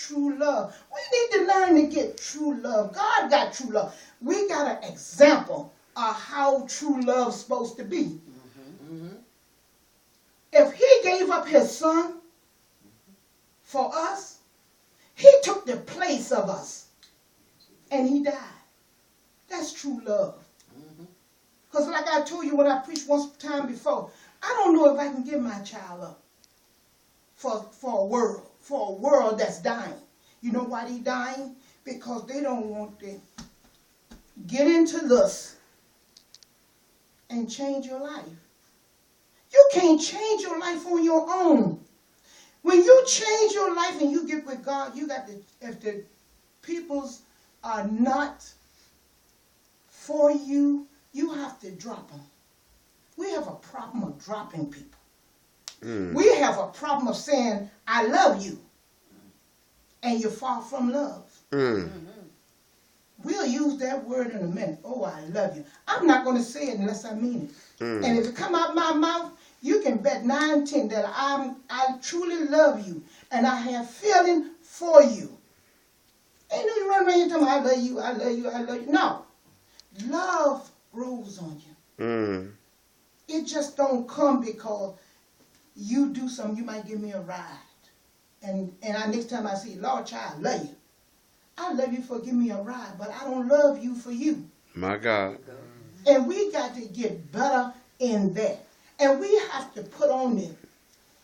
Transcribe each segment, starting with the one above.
true love. We need to learn to get true love. God got true love. We got an example of how true love's supposed to be. If he gave up his son for us, he took the place of us and he died. That's true love. Because like I told you when I preached once time before, I don't know if I can give my child up for a world that's dying. You know why they dying? Because they don't want to get into lust and change your life. You can't change your life on your own. When you change your life and you get with God, you got to, if the peoples are not for you, you have to drop them. We have a problem of dropping people. We have a problem of saying, I love you, and you're far from love. We'll use that word in a minute. Oh, I love you. I'm not going to say it unless I mean it. And if it come out my mouth, you can bet 9-10 that I truly love you, and I have feeling for you. Ain't no you run around here telling me, I love you, I love you, I love you. No. Love grows on you. It just don't come because you do something, you might give me a ride. And next time I see you, Lord, child, I love you. I love you for giving me a ride, but I don't love you for you. My God. And we got to get better in that. And we have to put on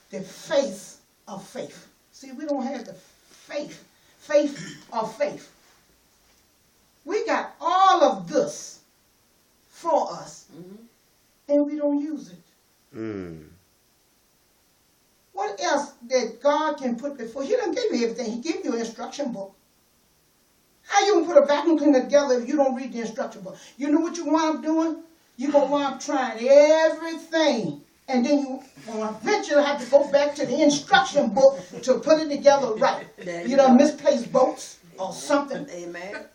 the face of faith. See, we don't have the faith of faith. We got all of this for us, and we don't use it. What else that God can put before? He done gave you everything. He gave you an instruction book. How you gonna put a vacuum cleaner together if you don't read the instruction book? You know what you wind up doing? You're going to wind up trying everything. And then you will eventually have to go back to the instruction book to put it together right. You done misplaced boats or something. Amen.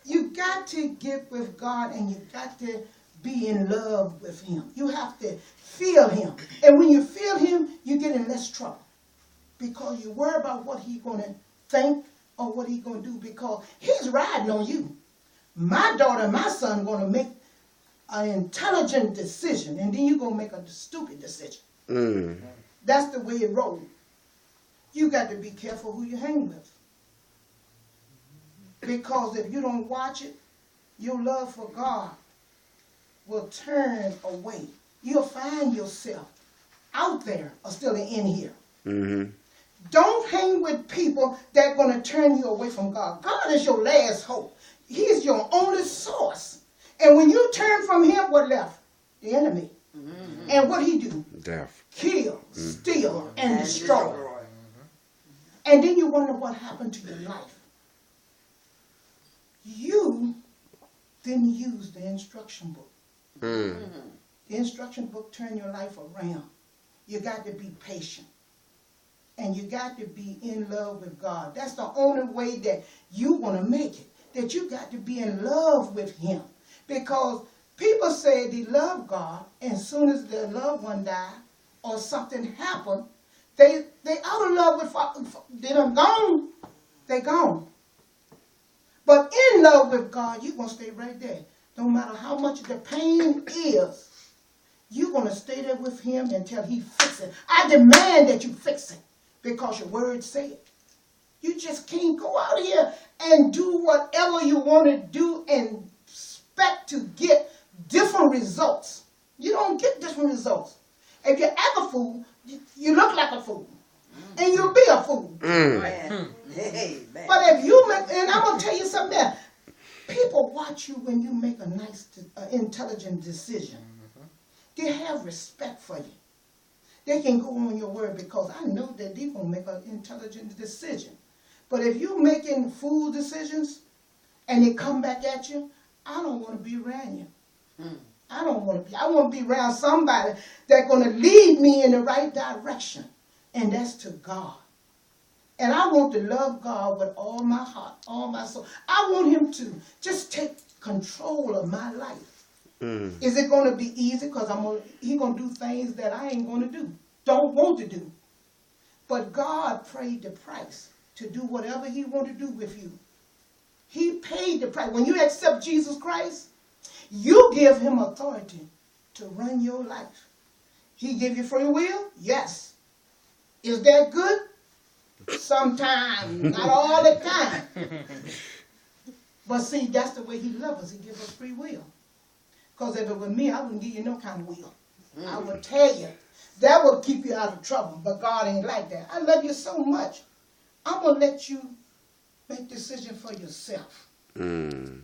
You got to get with God, and you got to be in love with him. You have to feel him. And when you feel him, you get in less trouble. Because you worry about what he's going to think or what he's going to do, because he's riding on you. My daughter and my son are going to make an intelligent decision, and then you're going to make a stupid decision. That's the way it rolls. You got to be careful who you hang with. Because if you don't watch it, your love for God will turn away. You'll find yourself out there or still in here. Don't hang with people that are going to turn you away from God. God is your last hope. He is your only source. And when you turn from him, what left? The enemy. And what he do? Death. Kill, steal, and destroy. And then you wonder what happened to your life. You didn't use the instruction book. The instruction book turned your life around. You got to be patient. And you got to be in love with God. That's the only way that you want to make it. That you got to be in love with him. Because people say they love God, and as soon as their loved one die or something happen, they out of love with, they done gone. They gone. But in love with God, you're going to stay right there. No matter how much the pain is, you're going to stay there with him until he fixes it. I demand that you fix it because your word say it. You just can't go out here and do whatever you want to do and expect to get different results. You don't get different results. If you act a fool, you look like a fool. And you'll be a fool. But if you make, and I'm going to tell you something else. People watch you when you make a nice, intelligent decision. They have respect for you. They can go on your word because I know that they're going to make an intelligent decision. But if you're making fool decisions and they come back at you, I don't want to be around you. I want to be around somebody that's going to lead me in the right direction. And that's to God. And I want to love God with all my heart, all my soul. I want him to just take control of my life. Is it going to be easy? Because he's going to do things that I ain't going to do, don't want to do. But God paid the price to do whatever he want to do with you. He paid the price. When you accept Jesus Christ, you give him authority to run your life. He give you free will? Yes. Is that good? Sometimes, not all the time. But see, that's the way he loves us. He gives us free will. Because if it were me, I wouldn't give you no kind of will. I would tell you. That will keep you out of trouble. But God ain't like that. I love you so much. I'm going to let you make decision for yourself.